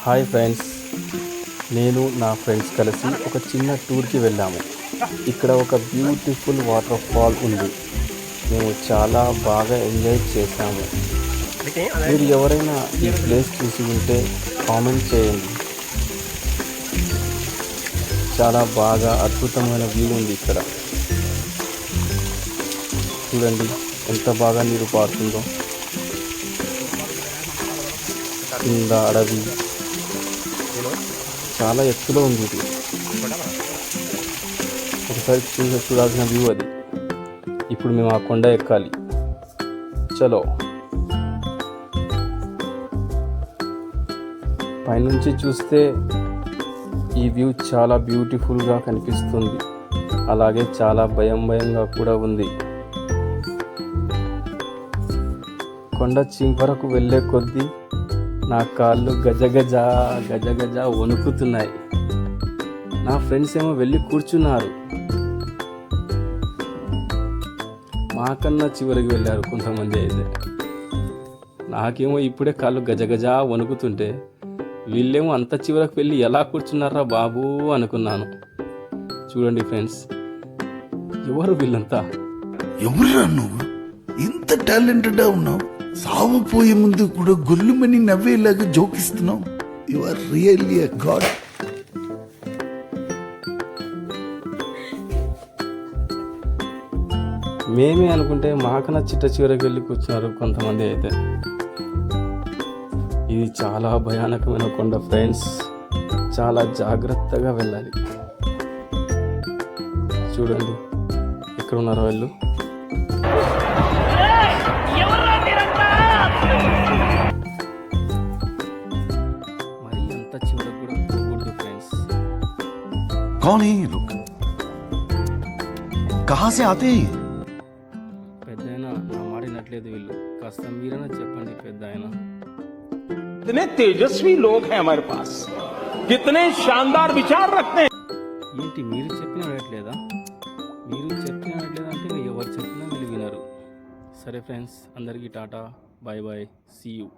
Hi friends, నేను నా friends కలిసి ఒక చిన్న టూర్కి వెళ్ళాము. ఇక్కడ ఒక బ్యూటిఫుల్ వాటర్ ఫాల్ ఉంది. మేము చాలా బాగా ఎంజాయ్ చేశాము. మీరు ఎవరైనా ఈ ప్లేస్ చూసి ఉంటే కామెంట్ చేయండి. చాలా బాగా అద్భుతమైన వ్యూ ఉంది ఇక్కడ. చూడండి ఎంత బాగా నీరు పారుతుందో. కింద అడవి, చాలా ఎత్తులో ఉంది ఇది. ఒకసారి చూడాల్సిన వ్యూ అది. ఇప్పుడు మేము ఆ కొండ ఎక్కాలి. చలో. పైనుంచి చూస్తే ఈ వ్యూ చాలా బ్యూటిఫుల్గా కనిపిస్తుంది. అలాగే చాలా భయంగా కూడా ఉంది. కొండ వరకు వెళ్ళే కొద్దీ నా కాళ్ళు గజగజ వణుకుతున్నాయి. నా ఫ్రెండ్స్ ఏమో వెళ్ళి కూర్చున్నారు. మాకన్నా చివరికి వెళ్ళారు కొంతమంది అయితే. నాకేమో ఇప్పుడే కాళ్ళు గజగజ వణుకుతుంటే వీళ్ళేమో అంత చివరకు వెళ్ళి ఎలా కూర్చున్నారా బాబు అనుకున్నాను. చూడండి ఫ్రెండ్స్, ఎవరు వీళ్ళంతా? ఎవరురా నువ్వు? ఇంత టాలెంటెడ్ ఉన్నావు. సావపోయే ముందు కూడా గొల్లుమని నవ్వేలాగా జోకిస్తున్నావు. You are really a god. మేమే అనుకుంటే మాకన్నా చివరికి వెళ్ళి కూర్చున్నారు కొంతమంది అయితే. ఇది చాలా భయానకమైన కొండ ఫ్రెండ్స్. చాలా జాగ్రత్తగా వెళ్ళాలి. చూడండి ఎక్కడ ఉన్నారో వాళ్ళు. మరి అంత చివరకు కూడా పోకూడదు ఫ్రెండ్స్. कौन है ये लोग? कहां से आते हैं? పెద్దాయన నా మాట వినట్లేదు వీళ్ళు. కాస్త మీరైనా చెప్పండి పెద్దాయన. कितने तेजस्वी लोग हैं हमारे पास, कितने शानदार विचार रखते हैं. ఏంటి మీరు చెప్పినా వినట్లేదా? మీరు చెప్పినా వినట్లేదా అంటే ఎవరు చెప్పినా వీళ్ళు వినరు. సరే ఫ్రెండ్స్, అందరికీ tata, bye bye, see you.